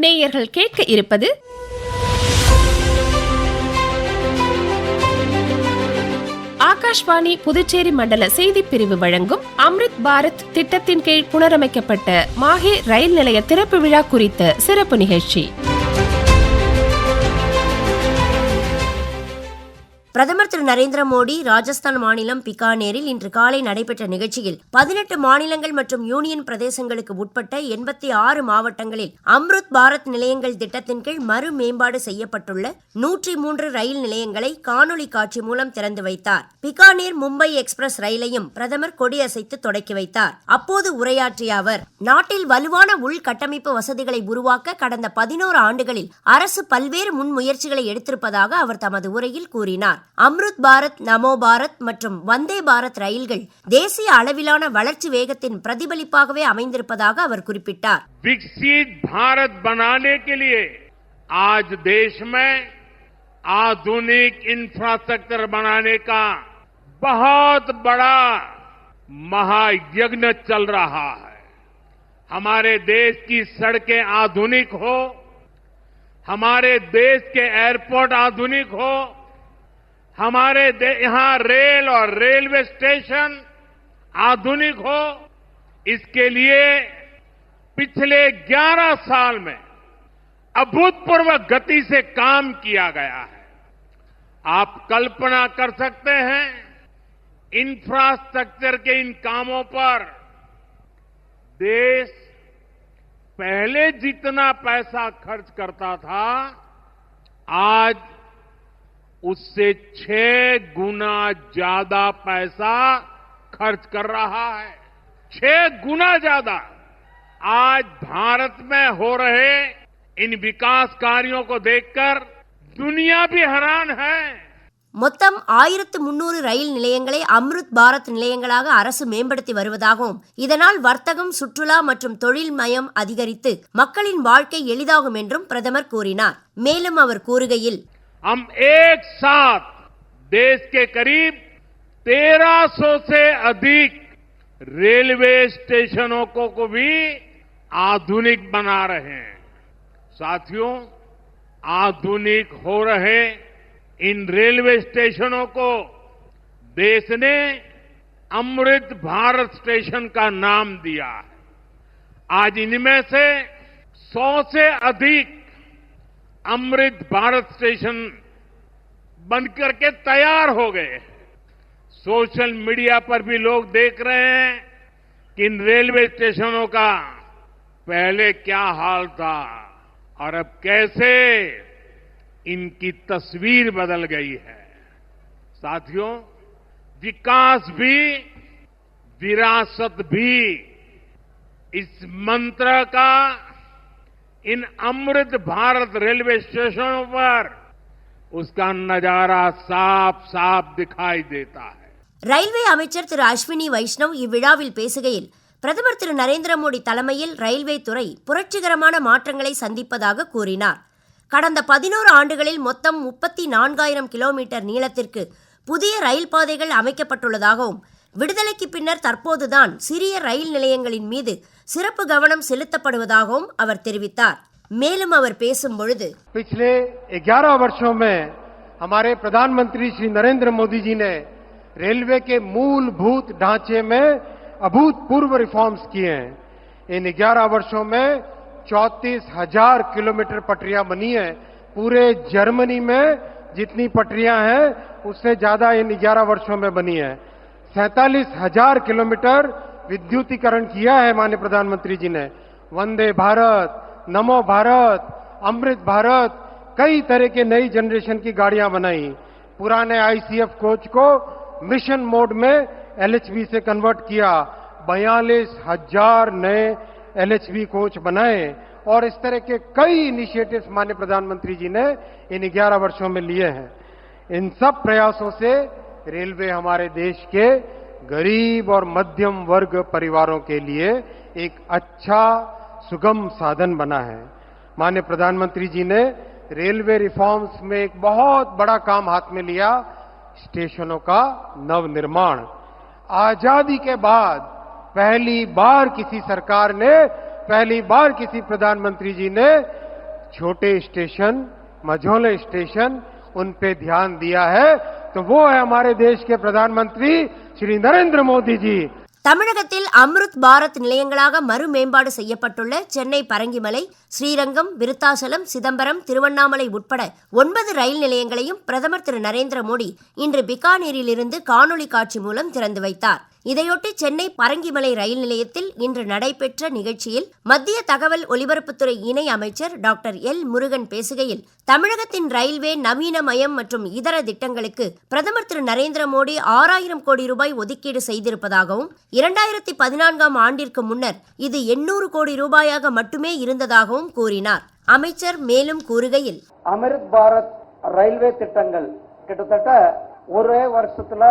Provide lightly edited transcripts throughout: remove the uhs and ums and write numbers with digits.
நேயர்கள் கேட்க இருப்பது ஆகாஷ்வாணி புதுச்சேரி மண்டல செய்திப் பிரிவு வழங்கும் அம்ரித் பாரத் திட்டத்தின் கீழ் புனரமைக்கப்பட்ட மாஹே ரயில் நிலைய திறப்பு விழா குறித்த சிறப்பு நிகழ்ச்சி. பிரதமர் திரு நரேந்திர மோடி ராஜஸ்தான் மாநிலம் பிகானேரில் இன்று காலை நடைபெற்ற நிகழ்ச்சியில் 18 மாநிலங்கள் மற்றும் யூனியன் பிரதேசங்களுக்கு உட்பட்ட 86 மாவட்டங்களில் அம்ருத் பாரத் நிலையங்கள் திட்டத்தின் கீழ் மறு மேம்பாடு செய்யப்பட்டுள்ள 103 ரயில் நிலையங்களை காணொலி காட்சி மூலம் திறந்து வைத்தார். பிகானேர் மும்பை எக்ஸ்பிரஸ் ரயிலையும் பிரதமர் கொடியசைத்து தொடக்கி வைத்தார். அப்போது உரையாற்றிய அவர், நாட்டில் வலுவான உள்கட்டமைப்பு வசதிகளை உருவாக்க கடந்த 11 ஆண்டுகளில் அரசு பல்வேறு முன்முயற்சிகளை எடுத்திருப்பதாக அவர் தமது உரையில் கூறினார். அம்ருத் பாரத், நமோ பாரத் மற்றும் வந்தே பாரத் ரயில்கள் தேசிய அளவிலான வளர்ச்சி வேகத்தின் பிரதிபலிப்பாகவே அமைந்திருப்பதாக அவர் குறிப்பிட்டார். विकसित भारत बनाने के लिए आज देश में आधुनिक इंफ्रास्ट्रक्चर बनाने का बहुत बड़ा महायज्ञ चल रहा है. हमारे देश की सड़कें आधुनिक हो, हमारे देश के एयरपोर्ट आधुनिक हो, हमारे यहां रेल और रेलवे स्टेशन आधुनिक हो, इसके लिए पिछले 11 साल में अभूतपूर्व गति से काम किया गया है. आप कल्पना कर सकते हैं, इंफ्रास्ट्रक्चर के इन कामों पर देश पहले जितना पैसा खर्च करता था, आज उससे 6 गुना ज्यादा पैसा खर्च कर रहा है. 6 गुना ज्यादा. आज भारत में हो रहे इन विकास कार्यों को देखकर दुनिया भी हैरान है. மொத்தம் 1300 ரயில் நிலையங்களை அம்ருத் பாரத் நிலையங்களாக அரசு மேம்படுத்தி வருவதாகவும், இதனால் வர்த்தகம், சுற்றுலா மற்றும் தொழில் மயம் அதிகரித்து மக்களின் வாழ்க்கை எளிதாகும் என்றும் பிரதமர் கூறினார். மேலும் அவர் கூறுகையில், हम एक साथ देश के करीब 1300 से अधिक रेलवे स्टेशनों को भी आधुनिक बना रहे हैं. साथियों, आधुनिक हो रहे इन रेलवे स्टेशनों को देश ने अमृत भारत स्टेशन का नाम दिया है. आज इनमें से 100 से अधिक अमृत भारत स्टेशन बनकर के तैयार हो गए. सोशल मीडिया पर भी लोग देख रहे हैं कि इन रेलवे स्टेशनों का पहले क्या हाल था और अब कैसे इनकी तस्वीर बदल गई है. साथियों, विकास भी, विरासत भी, इस मंत्र का इन अमृत भारत रेलवे स्टेशनों पर उसका नजारा साफ साफ दिखाई देता है. ரயில்வே அமைச்சர் திரு அஸ்வினி வைஷ்ணவ் இவ்விழாவில் பேசுகையில், பிரதமர் திரு நரேந்திர மோடி தலைமையில் ரயில்வே துறை புரட்சிகரமான மாற்றங்களை சந்திப்பதாக கூறினார். கடந்த 11 ஆண்டுகளில் மொத்தம் 34,000 கிலோமீட்டர் நீளத்திற்கு புதிய ரயில் பாதைகள் அமைக்கப்பட்டுள்ளதாகவும், விடுதலைக்கு பின்னர் தற்போதுதான் சிறிய ரயில் நிலையங்களின் மீது சிறப்பு கவனம் செலுத்தப்படுவதாகவும் அவர் தெரிவித்தார். மேலும் அவர் பேசும் பொழுது, पिछले 11 वर्षों में हमारे प्रधानमंत्री श्री नरेंद्र मोदी जी ने रेलवे के मूलभूत ढांचे में अभूतपूर्व रिफॉर्म्स किए हैं. इन 11 वर्षों में 34,000 किलोमीटर पटरियां बनी हैं. पूरे जर्मनी में जितनी पटरियां हैं उससे ज्यादा इन 11 वर्षों में बनी है. 47,000 किलोमीटर विद्युतीकरण किया है माननीय प्रधानमंत्री जी ने. वंदे भारत, नमो भारत, अमृत भारत, कई तरह के नई जनरेशन की गाड़ियां बनाई. पुराने आईसीएफ कोच को मिशन मोड में एलएचबी से कन्वर्ट किया. 42,000 नए एलएचबी कोच बनाए और इस तरह के कई इनिशिएटिव्स माननीय प्रधानमंत्री जी ने इन 11 वर्षों में लिए हैं. इन सब प्रयासों से रेलवे हमारे देश के गरीब और मध्यम वर्ग परिवारों के लिए एक अच्छा सुगम साधन बना है. माननीय प्रधानमंत्री जी ने रेलवे रिफॉर्म्स में एक बहुत बड़ा काम हाथ में लिया, स्टेशनों का नवनिर्माण. आजादी के बाद पहली बार किसी सरकार ने, पहली बार किसी प्रधानमंत्री जी ने छोटे स्टेशन, मझोले स्टेशन, उन पे ध्यान दिया है, तो वो है हमारे देश के प्रधानमंत्री श्री नरेंद्र मोदी जी। தமிழகத்தில் அம்ருத் பாரத் நிலையங்களாக மறுமேம்பாடு செய்யப்பட்டுள்ள சென்னை பரங்கிமலை, ஸ்ரீரங்கம், விருத்தாசலம், சிதம்பரம், திருவண்ணாமலை உட்பட 9 ரயில் நிலையங்களையும் பிரதமர் திரு நரேந்திர மோடி இன்று பிகானேரிலிருந்து காணொலி காட்சி மூலம் திறந்து வைத்தார். இதையொட்டி சென்னை பரங்கிமலை ரயில் நிலையத்தில் இன்று நடைபெற்ற நிகழ்ச்சியில் மத்திய தகவல் ஒலிபரப்புத்துறை இணை அமைச்சர் டாக்டர் எல் முருகன் பேசுகையில், தமிழகத்தின் ரயில்வே நவீனமயம் மற்றும் இதர திட்டங்களுக்கு பிரதமர் திரு நரேந்திர மோடி 6000 கோடி ரூபாய் ஒதுக்கீடு செய்திருப்பதாகவும் 2014ஆம் ஆண்டிற்கு முன்னர் இது 800 கோடி ரூபாயாக மட்டுமே இருந்ததாகவும் கூறினார். அமைச்சர் மேலும் கூறுகையில், அமிர்த் பாரத் ரயில்வே திட்டங்கள் கிட்டத்தட்ட ஒரே வருஷத்துல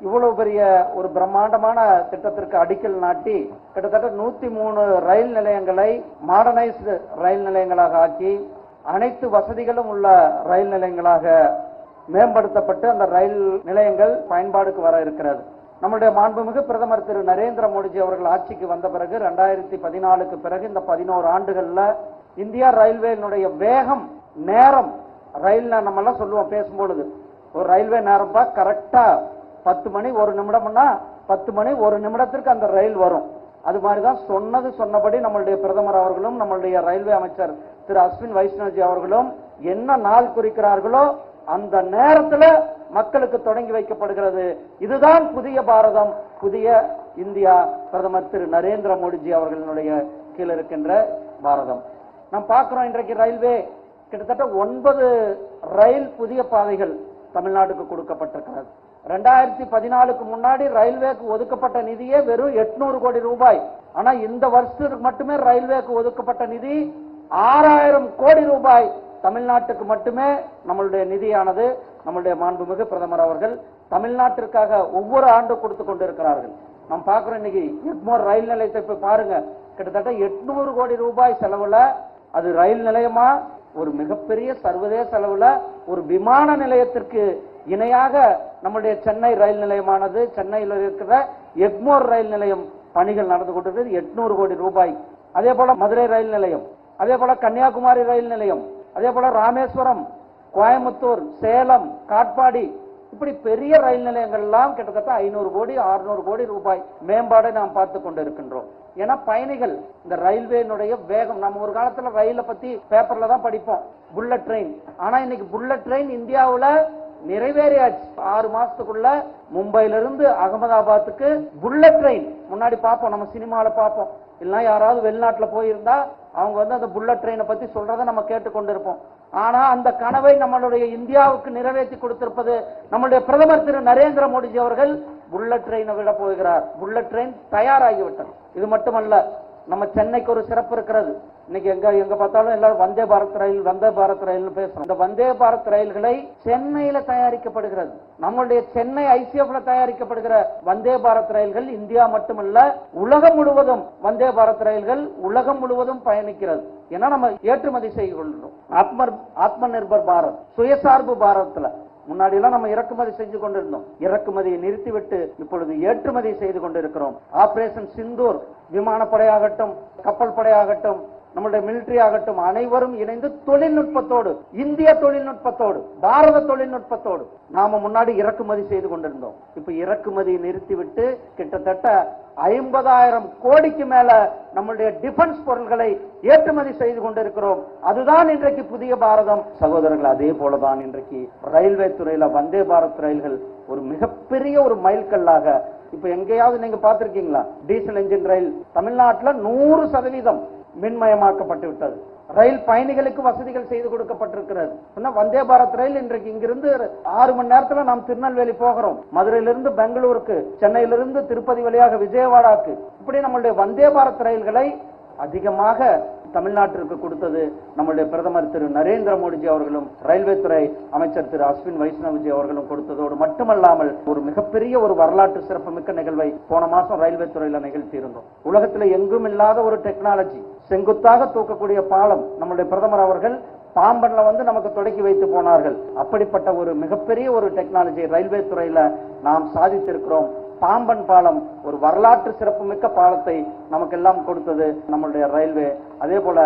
இவ்வளவு பெரிய ஒரு பிரம்மாண்டமான திட்டத்திற்கு அடிக்கல் நாட்டி கிட்டத்தட்ட 103 ரயில் நிலையங்களை மாடர்னைஸ்டு ரயில் நிலையங்களாக ஆக்கி அனைத்து வசதிகளும் உள்ள ரயில் நிலையங்களாக மேம்படுத்தப்பட்டு அந்த ரயில் நிலையங்கள் பயன்பாடுக்கு வர இருக்கிறது. நம்முடைய மாண்புமிகு பிரதமர் திரு நரேந்திர மோடிஜி அவர்கள் ஆட்சிக்கு வந்த பிறகு 2014க்கு பிறகு இந்த 11 ஆண்டுகள்ல இந்தியா ரயில்வேனுடைய வேகம், நேரம், ரயில் நம்ம எல்லாம் சொல்லுவோம் பேசும்பொழுது, ஒரு ரயில்வே நேரம் கரெக்டா 10 மணி 1 நிமிடம்னா 10 மணி 1 நிமிடத்திற்கு அந்த ரயில் வரும். அது மாதிரிதான் சொன்னபடி நம்மளுடைய பிரதமர் அவர்களும் நம்மளுடைய ரயில்வே அமைச்சர் திரு அஸ்வின் வைஷ்ணவ்ஜி அவர்களும் என்ன நாள் குறிக்கிறார்களோ அந்த நேரத்துல மக்களுக்கு தொடங்கி வைக்கப்படுகிறது. இதுதான் புதிய பாரதம், புதிய இந்தியா, பிரதமர் திரு நரேந்திர மோடிஜி அவர்களுடைய கீழ் இருக்கின்ற பாரதம். நாம் பார்க்கிறோம், இன்றைக்கு ரயில்வே கிட்டத்தட்ட 9 ரயில் புதிய பாதைகள் தமிழ்நாட்டுக்கு கொடுக்கப்பட்டிருக்கிறது. 2014க்கு முன்னாடி ரயில்வேக்கு ஒதுக்கப்பட்ட நிதியே வெறும் 800 கோடி ரூபாய். ஆனா இந்த வருஷத்துக்கு மட்டுமே ரயில்வேக்கு ஒதுக்கப்பட்ட நிதி 6000 கோடி ரூபாய். தமிழ்நாட்டுக்கு மட்டுமே நம்மளுடைய நிதியானது நம்மளுடைய மாண்புமிகு பிரதமர் அவர்கள் தமிழ்நாட்டிற்காக ஒவ்வொரு ஆண்டும் கொடுத்து கொண்டிருக்கிறார்கள். நாம் பார்க்கிறோம், இன்னைக்கு எக்மோர் ரயில் நிலையத்தை போய் பாருங்க, கிட்டத்தட்ட 800 கோடி ரூபாய் செலவுல அது ரயில் நிலையமா, ஒரு மிகப்பெரிய சர்வதேச அளவுல ஒரு விமான நிலையத்திற்கு இணையாக நம்முடைய சென்னை ரயில் நிலையமானது, சென்னையில் இருக்கிற எக்மோர் ரயில் நிலையம் பணிகள் நடந்து கொண்டிருக்கிறது. 800 கோடி ரூபாய். அதே போல மதுரை ரயில் நிலையம், அதே போல கன்னியாகுமரி ரயில் நிலையம், அதே போல ராமேஸ்வரம், கோயம்புத்தூர், சேலம், காட்பாடி, இப்படி பெரிய ரயில் நிலையங்கள் எல்லாம் கிட்டத்தட்ட 500 கோடி 600 கோடி ரூபாய் மேம்பாடை நாம் பார்த்து கொண்டிருக்கின்றோம். ஏன்னா பயணிகள், இந்த ரயில்வேனுடைய வேகம், நம்ம ஒரு காலத்துல ரயில பத்தி பேப்பர்ல தான் படிப்போம், புல்லட் ட்ரெயின். ஆனா இன்னைக்கு புல்லட் ட்ரெயின் இந்தியாவுல நிறைவேறியாச்சு. 6 மாசத்துக்குள்ள மும்பையிலிருந்து அகமதாபாத்துக்கு புல்லட் ட்ரெயின். முன்னாடி பார்ப்போம், நம்ம சினிமால பார்ப்போம், இல்லைன்னா யாராவது வெளிநாட்டுல போயிருந்தா அவங்க அந்த புல்லட் ட்ரெயினை பத்தி சொல்றதை நம்ம கேட்டுக்கொண்டிருப்போம். ஆனா அந்த கனவை நம்மளுடைய இந்தியாவுக்கு நிறைவேற்றி கொடுத்திருப்பது நம்மளுடைய பிரதமர் திரு நரேந்திர மோடிஜி அவர்கள். புல்லட் ட்ரெயினை விட போகிறார். புல்லட் ட்ரெயின் தயாராகிவிட்டது. இது மட்டுமல்ல, நம்ம சென்னைக்கு ஒரு சிறப்பு இருக்கிறது. இன்னைக்கு எங்க பார்த்தாலும் எல்லாரும் வந்தே பாரத் ரயில் பேசுறோம். இந்த வந்தே பாரத் ரயில்களை சென்னையில தயாரிக்கப்படுகிறது. நம்மளுடைய சென்னை ஐசிஎஃப்ல தயாரிக்கப்படுகிற வந்தே பாரத் ரயில்கள் இந்தியா மட்டுமல்ல, உலகம் முழுவதும் வந்தே பாரத் ரயில்கள் உலகம் முழுவதும் பயணிக்கிறது. ஏன்னா நம்ம ஏற்றுமதி செய்து கொள்கிறோம். ஆத்ம நிர்பர் பாரத், சுயசார்பு பாரத்ல முன்னாடி எல்லாம் நம்ம இறக்குமதி செஞ்சு கொண்டிருந்தோம். இறக்குமதியை நிறுத்திவிட்டு இப்பொழுது ஏற்றுமதி செய்து கொண்டிருக்கிறோம். ஆபரேஷன் சிந்தூர் விமானப்படையாகட்டும், கப்பல் படையாகட்டும், நம்முடைய மிலிட்டரி ஆகட்டும், அனைவரும் இணைந்து தொழில்நுட்பத்தோடு, இந்திய தொழில்நுட்பத்தோடு, பாரத தொழில்நுட்பத்தோடு நாம முன்னாடி இறக்குமதி செய்து கொண்டிருந்தோம். இப்ப இறக்குமதியை நிறுத்திவிட்டு கிட்டத்தட்ட 50,000 கோடிக்கு மேல நம்முடைய டிஃபென்ஸ் பொருட்களை ஏற்றுமதி செய்து கொண்டிருக்கிறோம். அதுதான் இன்றைக்கு புதிய பாரதம். சகோதரர்கள், அதே போலதான் இன்றைக்கு ரயில்வே துறையில வந்தே பாரத் ரயில்கள் ஒரு மிகப்பெரிய ஒரு மைல்கல்லாக. இப்ப எங்கேயாவது நீங்க பார்த்திருக்கீங்களா? டீசல் என்ஜின் ரயில் தமிழ்நாட்டில் 100% மின்மயமாக்கப்பட்டு விட்டது. ரயில் பயணிகளுக்கு வசதிகள் செய்து கொடுக்கப்பட்டிருக்கிறது. வந்தே பாரத் ரயில் இன்றைக்கு இங்கிருந்து 6 மணி நேரத்துல நாம் திருநெல்வேலி போகிறோம். மதுரையிலிருந்து பெங்களூருக்கு, சென்னையிலிருந்து திருப்பதி வழியாக விஜயவாடாக்கு, இப்படி நம்மளுடைய வந்தே பாரத் ரயில்களை அதிகமாக தமிழ்நாட்டிற்கு கொடுத்தது நம்முடைய பிரதமர் திரு நரேந்திர மோடிஜி அவர்களும் ரயில்வே துறை அமைச்சர் திரு அஸ்வின் வைஷ்ணவ்ஜி அவர்களும் கொடுத்ததோடு மட்டுமல்லாமல் ஒரு மிகப்பெரிய ஒரு வரலாற்று சிறப்புமிக்க நிகழ்வை போன மாசம் ரயில்வே துறையில நிகழ்த்தி இருந்தோம். உலகத்தில் எங்கும் இல்லாத ஒரு டெக்னாலஜி, செங்குத்தாக தூக்கக்கூடிய பாலம் நம்முடைய பிரதமர் அவர்கள் பாம்பன்ல நமக்கு தொடக்கி வைத்து போனார்கள். அப்படிப்பட்ட ஒரு மிகப்பெரிய ஒரு டெக்னாலஜி ரயில்வே துறையில நாம் சாதித்திருக்கிறோம். பாம்பன் பாலம் ஒரு வரலாற்று சிறப்புமிக்க பாலத்தை நமக்கெல்லாம் கொடுத்தது நம்மளுடைய ரயில்வே. அதே போல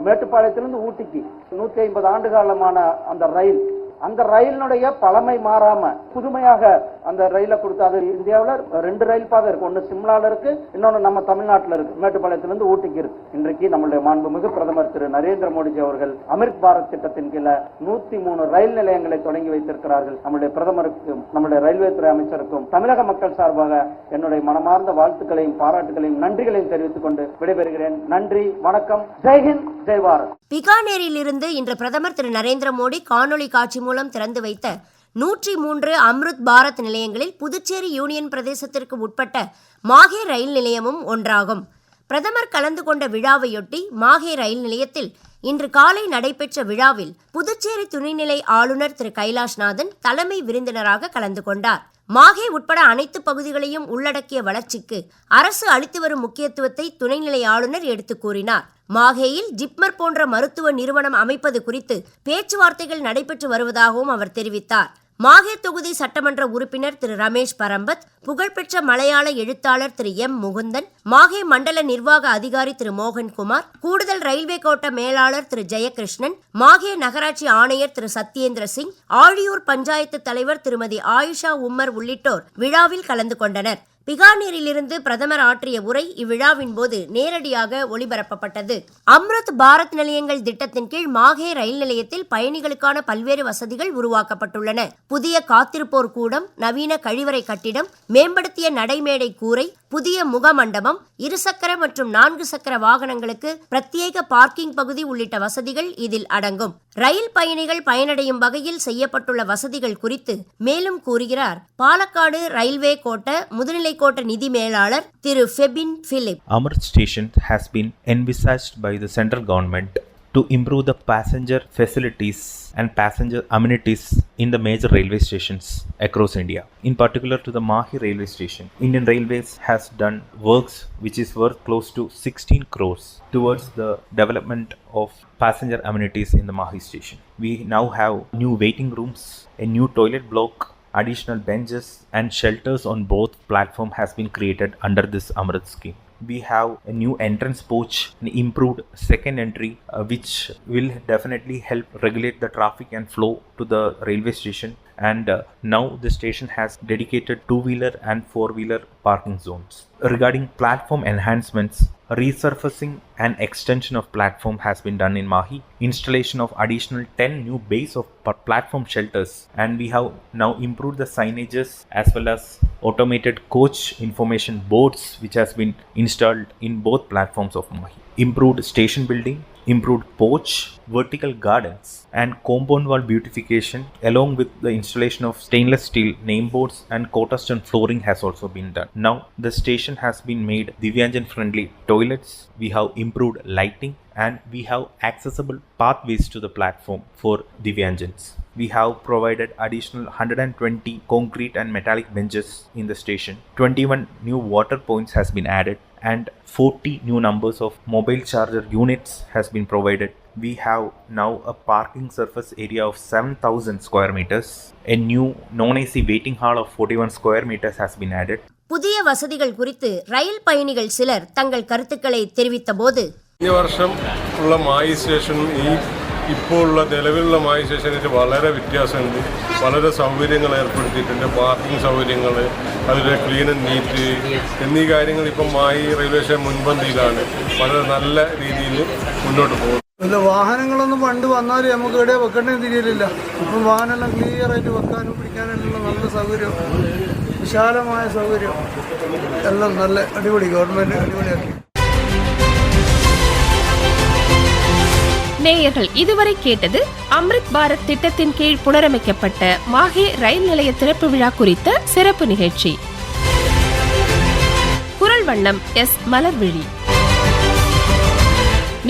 மேட்டுப்பாளையத்திலிருந்து ஊட்டிக்கு 150 ஆண்டு காலமான அந்த ரயிலினுடைய பழமை மாறாம புதுமையாக அந்த ரயிலை கொடுத்து, அது இந்தியாவில் 2 ரயில் பாதை இருக்கு. ஒன்னு சிம்லால இருக்கு, இன்னொன்னு நம்ம தமிழ்நாட்டில் இருக்கு, மேட்டுப்பாளையத்திலிருந்து ஊட்டிக்கு இருக்கு. இன்றைக்கு நம்மளுடைய மாண்புமிகு பிரதமர் திரு நரேந்திர மோடிஜி அவர்கள் அமிர்த் பாரத் திட்டத்தின் கீழே 103 ரயில் நிலையங்களை தொடங்கி வைத்திருக்கிறார்கள். நம்முடைய பிரதமருக்கும் நம்முடைய ரயில்வே துறை அமைச்சருக்கும் தமிழக மக்கள் சார்பாக என்னுடைய மனமார்ந்த வாழ்த்துக்களையும் பாராட்டுகளையும் நன்றிகளையும் தெரிவித்துக் கொண்டு விடைபெறுகிறேன். நன்றி, வணக்கம், ஜெய்ஹிந்த், ஜெய் பாரத். பிகானேரில் இருந்து இன்று பிரதமர் திரு நரேந்திர மோடி காணொலி காட்சி மூலம் திறந்து வைத்த 103 அம்ருத் பாரத் நிலையங்களில் புதுச்சேரி யூனியன் பிரதேசத்திற்கு உட்பட்ட மாஹே ரயில் நிலையமும் ஒன்றாகும். பிரதமர் கலந்து கொண்ட விழாவையொட்டி மாஹே ரயில் நிலையத்தில் இன்று காலை நடைபெற்ற விழாவில் புதுச்சேரி துணைநிலை ஆளுநர் திரு கைலாஷ்நாதன் தலைமை விருந்தினராக கலந்து கொண்டார். மாஹே உட்பட அனைத்து பகுதிகளையும் உள்ளடக்கிய வளர்ச்சிக்கு அரசு அளித்து வரும் முக்கியத்துவத்தை துணைநிலை ஆளுநர் எடுத்துக் கூறினார். மாஹேயில் ஜிப்மர் போன்ற மருத்துவ நிறுவனம் அமைப்பது குறித்து பேச்சுவார்த்தைகள் நடைபெற்று வருவதாகவும் அவர் தெரிவித்தார். மாஹே தொகுதி சட்டமன்ற உறுப்பினர் திரு ரமேஷ் பரம்பத், புகழ்பெற்ற மலையாள எழுத்தாளர் திரு எம் முகுந்தன், மாஹே மண்டல நிர்வாக அதிகாரி திரு மோகன்குமார், கூடுதல் ரயில்வே கோட்ட மேலாளர் திரு ஜெயகிருஷ்ணன், மாஹே நகராட்சி ஆணையர் திரு சத்யேந்திர சிங், ஆழியூர் பஞ்சாயத்து தலைவர் திருமதி ஆயிஷா உம்மர் உள்ளிட்டோர் விழாவில் கலந்து கொண்டனர். பிகானேரிலிருந்து பிரதமர் ஆற்றிய உரை இவ்விழாவின் போது நேரடியாக ஒளிபரப்பப்பட்டது. அம்ருத் பாரத் நிலையங்கள் திட்டத்தின் கீழ் மாஹே ரயில் நிலையத்தில் பயணிகளுக்கான பல்வேறு வசதிகள் உருவாக்கப்பட்டுள்ளன. புதிய காத்திருப்போர் கூடம், நவீன கழிவறை கட்டிடம், மேம்படுத்திய நடைமேடை கூரை, புதிய முகமண்டபம், 2 சக்கர மற்றும் 4 சக்கர வாகனங்களுக்கு பிரத்யேக பார்க்கிங் பகுதி உள்ளிட்ட வசதிகள் இதில் அடங்கும். ரயில் பயணிகள் பயனடையும் வகையில் செய்யப்பட்டுள்ள வசதிகள் குறித்து மேலும் கூறுகிறார் பாலக்காடு ரயில்வே கோட்ட முதுநிலை கோட்ட நிதி மேலாளர் திரு Febin Philip. Amrit station has been envisaged by the central government to improve the passenger facilities and passenger amenities in the major railway stations across India. In particular to the Mahi railway station, Indian Railways has done works which is worth close to 16 crores towards the development of passenger amenities in the Mahi station. We now have new waiting rooms, a new toilet block, additional benches and shelters on both platforms has been created under this Amrit scheme. We have a new entrance porch, an improved second entry which will definitely help regulate the traffic and flow to the railway station. And now the station has dedicated 2-wheeler and 4-wheeler parking zones. Regarding platform enhancements, resurfacing and extension of platform has been done in Mahi, installation of additional 10 new bays of platform shelters, and we have now improved the signages as well as automated coach information boards which has been installed in both platforms of Mahi. Improved station building, improved porch, vertical gardens and compound wall beautification along with the installation of stainless steel name boards and Kota stone flooring has also been done. Now the station has been made Divyanjan friendly toilets, we have improved lighting and we have accessible pathways to the platform for Divyanjans. We have provided additional 120 concrete and metallic benches in the station. 21 new water points has been added and 40 new numbers of mobile charger units has been provided. We have now a parking surface area of 7,000 square meters. A new non-AC waiting hall of 41 square meters has been added. புதிய வசதிகள் குறித்து ரயில் பயணிகள் சிலர் தங்கள் கருத்துக்களை தெரிவித்த போது, ഈ വർഷം ഉള്ള മായി സ്റ്റേഷനും ഇപ്പോൾ ഉള്ള നിലവിലുള്ള മായി സ്റ്റേഷനായിട്ട് വളരെ വ്യത്യാസമുണ്ട്. വളരെ സൗകര്യങ്ങൾ ഏർപ്പെടുത്തിയിട്ടുണ്ട്. പാർക്കിംഗ് സൗകര്യങ്ങൾ, അതിലെ ക്ലീൻ ആൻഡ് നീറ്റ് എന്നീ കാര്യങ്ങൾ ഇപ്പം മായി റെയിൽവേ സ്റ്റേഷൻ മുൻപന്തിയിലാണ്. വളരെ നല്ല രീതിയിൽ മുന്നോട്ട് പോകും. അല്ല, വാഹനങ്ങളൊന്നും പണ്ട് വന്നാൽ നമുക്ക് ഇവിടെ വെക്കേണ്ടത് തിരിയില്ല. ഇപ്പം വാഹനമെല്ലാം ക്ലിയർ ആയിട്ട് വെക്കാനും പിടിക്കാനുള്ള നല്ല സൗകര്യം, വിശാലമായ സൗകര്യം എല്ലാം നല്ല അടിപൊളി, ഗവൺമെൻറ് അടിപൊളിയാക്കി. நேயர்கள் இதுவரை கேட்டது அம்ரித் பாரத் திட்டத்தின் கீழ் புனரமைக்கப்பட்ட மாஹே ரயில் நிலைய திறப்பு விழா குறித்த சிறப்பு நிகழ்ச்சி. குரல் வண்ணம் எஸ் மலர்விழி.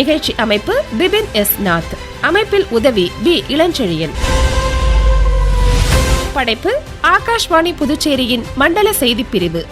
நிகழ்ச்சி அமைப்பு பிபின் எஸ் நாத். அமைப்பில் உதவி பி இளஞ்செழியன். படைப்பு ஆகாஷ்வாணி புதுச்சேரியின் மண்டல செய்திப் பிரிவு.